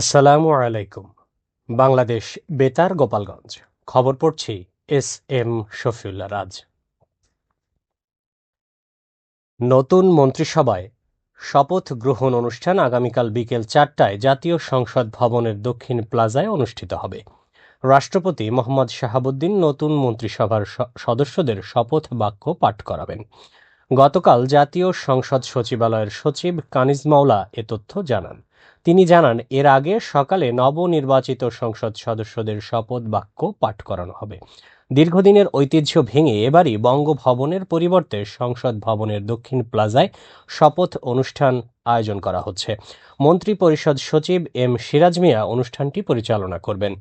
আসসালামু আলাইকুম। বাংলাদেশ বেতার গোপালগঞ্জ। খবর পড়ছি এস শফিউল্লাহ রাজ। নতুন মন্ত্রিসভায় শপথ গ্রহণ অনুষ্ঠান আগামীকাল বিকেল 4টায় জাতীয় সংসদ ভবনের দক্ষিণ প্লাজায় অনুষ্ঠিত হবে। রাষ্ট্রপতি মোহাম্মদ শাহাবুদ্দিন নতুন মন্ত্রিসভার সদস্যদের শপথ বাক্য পাঠ করাবেন। গতকাল জাতীয় সংসদ সচিবালয়ের সচিব কানিজ মাওলা এ তথ্য জানান। তিনি জানান, এর আগে সকালে নবনির্বাচিত সংসদ সদস্যদের শপথ বাক্য পাঠ করানো হবে। দীর্ঘদিনের ঐতিহ্য ভেঙে এবারই বঙ্গভবনের পরিবর্তে সংসদ ভবনের দক্ষিণ প্লাজায় শপথ অনুষ্ঠান আয়োজন করা হচ্ছে। মন্ত্রী পরিষদ সচিব সিরাজ মিয়া অনুষ্ঠানটি পরিচালনা করবেন।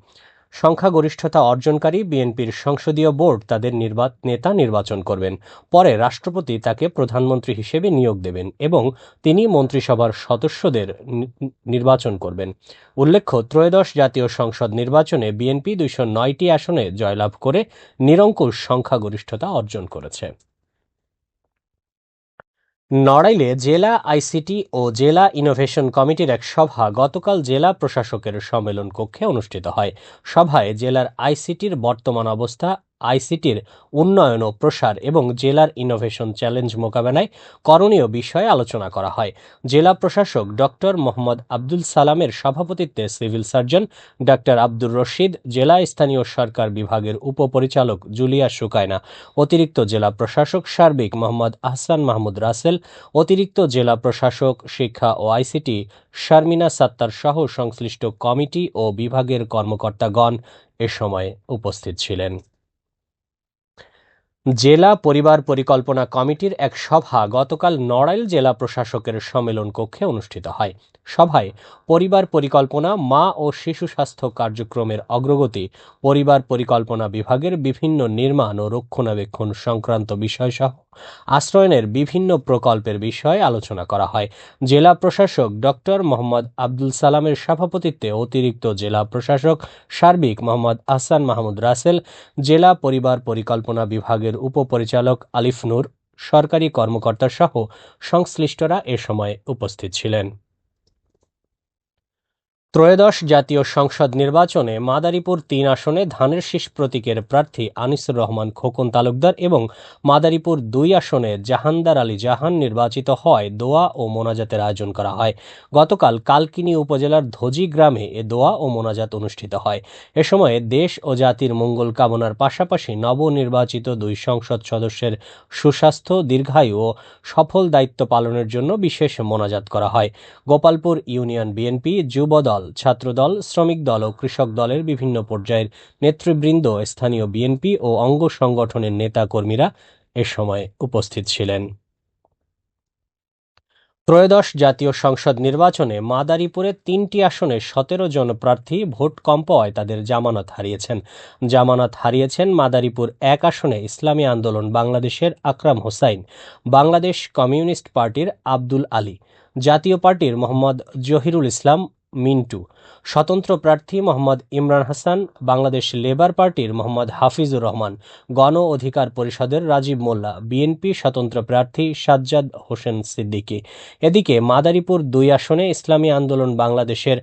সংখ্যাগরিষ্ঠতা অর্জনকারী বিএনপির সংসদীয় বোর্ড তাদের নেতা নির্বাচন করবেন। পরে রাষ্ট্রপতি তাকে প্রধানমন্ত্রী হিসেবে নিয়োগ দেবেন এবং তিনি মন্ত্রিসভার সদস্যদের নির্বাচন করবেন। উল্লেখ্য, ত্রয়োদশ জাতীয় সংসদ নির্বাচনে বিএনপি 209টি আসনে জয়লাভ করে নিরঙ্কুশ সংখ্যাগরিষ্ঠতা অর্জন করেছে। নড়াইলে জেলা আইসিটি ও জেলা ইনোভেশন কমিটির এক সভা গতকাল জেলা প্রশাসকের সম্মেলন কক্ষে অনুষ্ঠিত হয়। সভায় জেলার আইসিটির বর্তমান অবস্থা, আইসিটির উন্নয়ন ও প্রসার এবং জেলার ইনোভেশন চ্যালেঞ্জ মোকাবেলায় করণীয় বিষয়ে আলোচনা করা হয়। জেলা প্রশাসক ডক্টর মোহাম্মদ আব্দুল সালামের সভাপতিত্বে civil surgeon doctor Abdur Rashid, জেলা স্থানীয় সরকার বিভাগের উপপরিচালক জুলিয়া সুকায়না, অতিরিক্ত জেলা প্রশাসক সার্বিক মোহাম্মদ আহসান মাহমুদ রাসেল, অতিরিক্ত জেলা প্রশাসক শিক্ষা ও আইসিটি শারমিনা সাত্তার সহ সংশ্লিষ্ট কমিটি ও বিভাগের কর্মকর্তাগণ এ সময় উপস্থিত ছিলেন। জেলা পরিবার পরিকল্পনা কমিটির এক সভা গতকাল নড়াইল জেলা প্রশাসকের সম্মেলন কক্ষে অনুষ্ঠিত হয়। সভায় পরিবার পরিকল্পনা, মা ও শিশু স্বাস্থ্য কার্যক্রমের অগ্রগতি, পরিবার পরিকল্পনা বিভাগের বিভিন্ন নির্মাণ ও রক্ষণাবেক্ষণ সংক্রান্ত বিষয়সহ আশ্রয়নের বিভিন্ন প্রকল্পের বিষয়ে আলোচনা করা হয়। জেলা প্রশাসক ডক্টর মোহাম্মদ আব্দুল সালামের সভাপতিত্বে অতিরিক্ত জেলা প্রশাসক সার্বিক মোহাম্মদ আহসান মাহমুদ রাসেল, জেলা পরিবার পরিকল্পনা বিভাগের উপপরিচালক আলিফ নূর, সরকারি কর্মকর্তা সহ সংশ্লিষ্টরা এ সময় উপস্থিত ছিলেন। ত্রয়োদশ জাতীয় সংসদ নির্বাচনে মাদারীপুর 3 আসনে ধানের শীষ প্রতীকের প্রার্থী আনিসুর রহমান খোকন তালুকদার এবং মাদারীপুর 2 আসনে জাহানদার আলী জাহান নির্বাচিত হয় দোয়া ও মোনাজাতের আয়োজন করা হয়। গতকাল কালকিনি উপজেলার ধজি গ্রামে এ দোয়া ও মোনাজাত অনুষ্ঠিত হয়। এ সময়ে দেশ ও জাতির মঙ্গল কামনার পাশাপাশি নবনির্বাচিত 2 সংসদ সদস্যের সুস্বাস্থ্য, দীর্ঘায়ু ও সফল দায়িত্ব পালনের জন্য বিশেষ মোনাজাত করা হয়। গোপালপুর ইউনিয়ন বিএনপি, যুবদল, ছাত্রদল, শ্রমিক দল ও কৃষক দলের বিভিন্ন পর্যায়ের নেতৃবৃন্দ, স্থানীয় বিএনপি ও অঙ্গ সংগঠনের নেতা কর্মীরা এ সময় উপস্থিত ছিলেন। ত্রয়োদশ জাতীয় সংসদ নির্বাচনে মাদারীপুরে 3টি আসনে 17 জন প্রার্থী ভোট কম পাওয়ায় তাদের জামানত হারিয়েছেন মাদারীপুর 1 আসনে ইসলামী আন্দোলন বাংলাদেশের আকরাম হোসাইন, বাংলাদেশ কমিউনিস্ট পার্টির আব্দুল আলী, জাতীয় পার্টির মোহাম্মদ জহিরুল ইসলাম মিন্টু, স্বতন্ত্র প্রার্থী মোহাম্মদ ইমরান হাসান, বাংলাদেশ লেবার পার্টির মোহাম্মদ হাফিজুর রহমান, গণ অধিকার পরিষদের রাজীব মোল্লা, বিএনপি স্বতন্ত্র প্রার্থী সাজ্জাদ হোসেন সিদ্দিকী। এদিকে মাদারীপুর 2 আসনে ইসলামী আন্দোলন বাংলাদেশের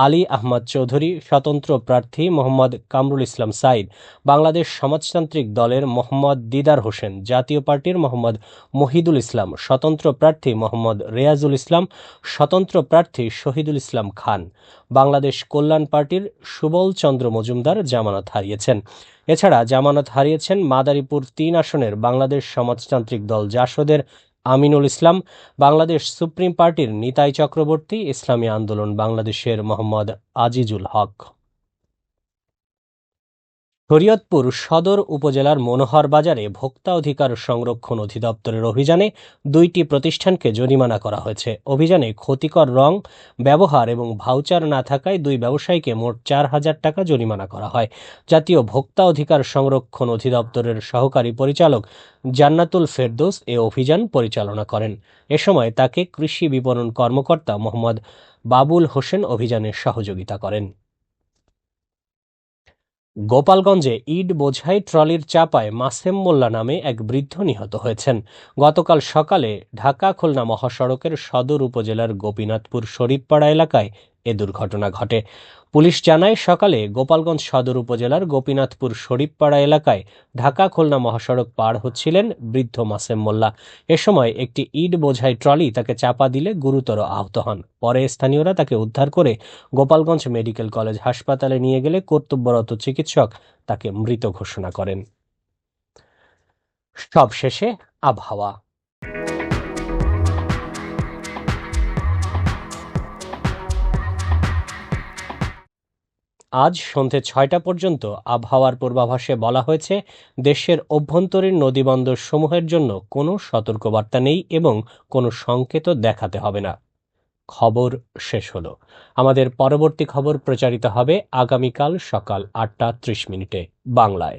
আলী আহমদ চৌধুরী, স্বতন্ত্র প্রার্থী মোহাম্মদ কামরুল ইসলাম সাইদ, বাংলাদেশ সমাজতান্ত্রিক দলের মোহাম্মদ দিদার হোসেন, জাতীয় পার্টির মোহাম্মদ মহিদুল ইসলাম, স্বতন্ত্র প্রার্থী মোহাম্মদ রেয়াজুল ইসলাম, স্বতন্ত্র প্রার্থী শহীদুল ইসলাম খান, বাংলাদেশ কল্যাণ পার্টির সুবল চন্দ্র মজুমদার জামানত হারিয়েছেন। এছাড়া জামানত হারিয়েছেন মাদারীপুর 3 আসনের বাংলাদেশ সমাজতান্ত্রিক দল জাসদের আমিনুল ইসলাম, বাংলাদেশ সুপ্রিম পার্টির নিতাই চক্রবর্তী, ইসলামী আন্দোলন বাংলাদেশের মোহাম্মদ আজিজুল হক। শরীয়তপুর সদর উপজেলার মনোহর বাজারে ভোক্তা অধিকার সংরক্ষণ অধিদপ্তরের অভিযানে 2টি প্রতিষ্ঠানকে জরিমানা করা হয়েছে। অভিযানে ক্ষতিকর রং ব্যবহার এবং ভাউচার না থাকায় 2 ব্যবসায়ীকে মোট 4,000 টাকা জরিমানা করা হয়। জাতীয় ভোক্তা অধিকার সংরক্ষণ অধিদপ্তরের সহকারী পরিচালক জান্নাতুল ফেরদৌস এ অভিযান পরিচালনা করেন। এ সময় তাকে কৃষি বিপণন কর্মকর্তা মোহাম্মদ বাবুল হোসেন অভিযানে সহযোগিতা করেন। গোপালগঞ্জে ইট বোঝাই ট্রলির চাপায় মাসেম মোল্লা নামে এক বৃদ্ধ নিহত হয়েছেন। গতকাল সকালে ঢাকা খুলনা মহাসড়কের সদর উপজেলার গোপীনাথপুর শরীফপাড়া এলাকায় এ দুর্ঘটনা ঘটে। পুলিশ জানায়, সকালে গোপালগঞ্জ সদর উপজেলার গোপীনাথপুর শরীফপাড়া এলাকায় ঢাকা খুলনা মহাসড়ক পার হচ্ছিলেন বৃদ্ধ মাসেম মোল্লা। এ সময় একটি ইট বোঝাই ট্রলি তাকে চাপা দিলে গুরুতর আহত হন। পরে স্থানীয়রা তাকে উদ্ধার করে গোপালগঞ্জ মেডিকেল কলেজ হাসপাতালে নিয়ে গেলে কর্তব্যরত চিকিৎসক তাকে মৃত ঘোষণা করেন। সবশেষে আবহাওয়া। আজ সন্ধে ৬টা পর্যন্ত আবহাওয়ার পূর্বাভাসে বলা হয়েছে, দেশের অভ্যন্তরীণ নদীবন্দর সমূহের জন্য কোনো সতর্কবার্তা নেই এবং কোনো সংকেতও দেখাতে হবে না। খবর শেষ হলো। আমাদের পরবর্তী খবর প্রচারিত হবে আগামীকাল সকাল ৮টা ৩০ মিনিটে বাংলায়।